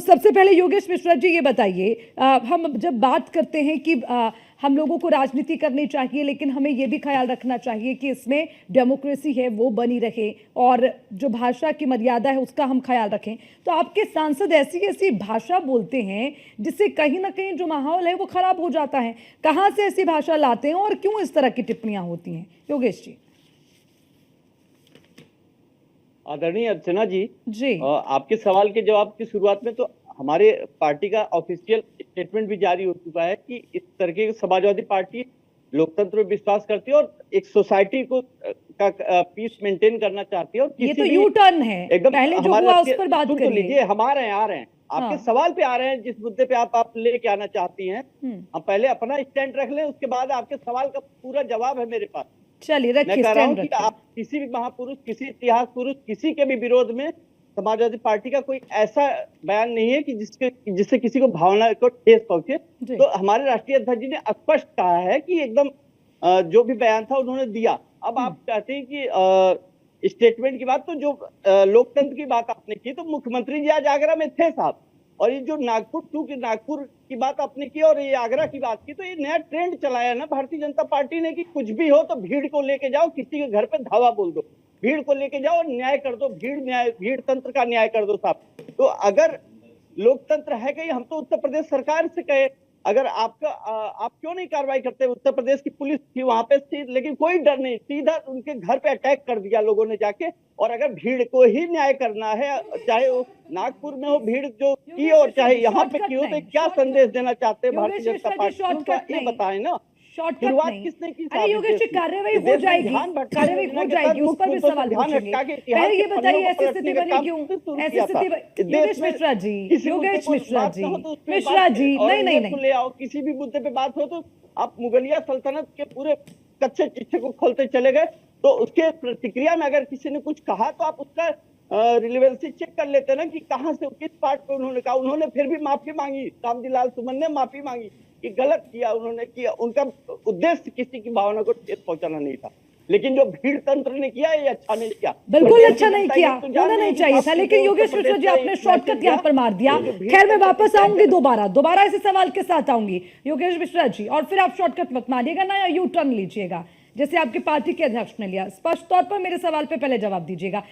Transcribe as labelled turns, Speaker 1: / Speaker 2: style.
Speaker 1: सबसे पहले योगेश मिश्रा जी ये बताइए, हम जब बात करते हैं कि हम लोगों को राजनीति करनी चाहिए, लेकिन हमें ये भी ख्याल रखना चाहिए कि इसमें डेमोक्रेसी है वो बनी रहे और जो भाषा की मर्यादा है उसका हम ख्याल रखें। तो आपके सांसद ऐसी ऐसी भाषा बोलते हैं जिससे कहीं ना कहीं जो माहौल है वो खराब हो जाता है। कहाँ से ऐसी भाषा लाते हैं और क्यों इस तरह की टिप्पणियां होती हैं? योगेश जी।
Speaker 2: आदरणीय अर्चना जी,
Speaker 1: जी
Speaker 2: आपके सवाल के जवाब की शुरुआत में तो हमारे पार्टी का ऑफिशियल स्टेटमेंट भी जारी हो चुका है कि इस तरीके की समाजवादी पार्टी लोकतंत्र में विश्वास करती है और एक सोसाइटी को का पीस मेंटेन करना चाहती है। और
Speaker 1: ये
Speaker 2: किसी
Speaker 1: तो
Speaker 2: भी
Speaker 1: यू टर्न है,
Speaker 2: एकदम
Speaker 1: पहले जो
Speaker 2: हमारे
Speaker 1: हुआ उस पर बात
Speaker 2: सुन तो
Speaker 1: करिए।
Speaker 2: लीजिए, हम आ रहे हैं आपके
Speaker 1: हाँ।
Speaker 2: सवाल पे आ रहे हैं, जिस मुद्दे पे आप लेके आना चाहती हैं। हम पहले अपना स्टैंड रख लें, उसके बाद आपके सवाल का पूरा जवाब है मेरे पास।
Speaker 1: चलिए
Speaker 2: मैं
Speaker 1: रखिए,
Speaker 2: कह रहा हूँ
Speaker 1: स्टैंड
Speaker 2: कि
Speaker 1: रखिए।
Speaker 2: आप किसी भी महापुरुष, किसी इतिहास पुरुष, किसी के भी विरोध में समाजवादी पार्टी का कोई ऐसा बयान नहीं है कि जिससे किसी को भावना को ठेस पहुंचे। तो हमारे राष्ट्रीय अध्यक्ष जी ने स्पष्ट कहा है कि एकदम जो भी बयान था उन्होंने दिया। अब आप कहते हैं कि स्टेटमेंट की बात, तो जो लोकतंत्र की बात आपने की, तो मुख्यमंत्री जी आज आगरा में थे साहब, और ये जो नागपुर की बात आपने की और ये आगरा की बात की, तो ये नया ट्रेंड चलाया ना भारतीय जनता पार्टी ने कि कुछ भी हो तो भीड़ को लेके जाओ, किसी के घर पे धावा बोल दो, भीड़ को लेके जाओ, न्याय कर दो, भीड़ तंत्र का न्याय कर दो साहब। तो अगर लोकतंत्र है कहीं, हम तो उत्तर प्रदेश सरकार से कहे, अगर आप क्यों नहीं कार्रवाई करते? उत्तर प्रदेश की पुलिस थी वहां पे थी, लेकिन कोई डर नहीं, सीधा उनके घर पे अटैक कर दिया लोगों ने जाके। और अगर भीड़ को ही न्याय करना है, चाहे वो नागपुर में हो भीड़ जो की और चाहे यहाँ पे की हो, तो क्या संदेश देना चाहते हैं भारतीय जनता पार्टी? ये बताएं ना, शुरुआत किसने की?
Speaker 1: अरे योगेश जी, कार्रवाई हो जाएगी, कार्रवाई हो जाएगी, उस पर भी सवाल पूछेंगे। पहले ये बताइए ऐसी स्थिति बनी क्यों? ऐसी स्थिति योगेश मिश्रा जी, योगेश मिश्रा जी, मिश्रा जी, नहीं
Speaker 2: ले आओ, किसी भी मुद्दे पे बात हो तो आप मुगलिया सल्तनत के पूरे कच्चे चिट्ठे को खोलते चले गए। तो उसके प्रतिक्रिया में अगर किसी ने कुछ कहा तो आप उसका रिलेवेंसी चेक कर लेते ना कि कहां से, किस पार्ट पे उन्होंने कहा। उन्होंने फिर भी माफी मांगी, रामजी लाल सुमन ने माफी मांगी कि गलत किया उन्होंने किया, उनका उद्देश्य किसी की भावना को ठेस पहुंचाना नहीं था। लेकिन जो भीड़ तंत्र ने किया ये अच्छा नहीं किया,
Speaker 1: बिल्कुल अच्छा नहीं किया, होना नहीं चाहिए था। लेकिन योगेश मिश्रा जी, आपने शॉर्टकट यहाँ पर मार दिया। खैर, मैं वापस आऊंगी, दोबारा इसी सवाल के साथ आऊंगी योगेश मिश्रा जी, और फिर आप शॉर्टकट मत मारिएगा ना, या यू टर्न लीजिएगा जैसे आपकी पार्टी के अध्यक्ष ने लिया। स्पष्ट तौर पर मेरे सवाल पे पहले जवाब दीजिएगा।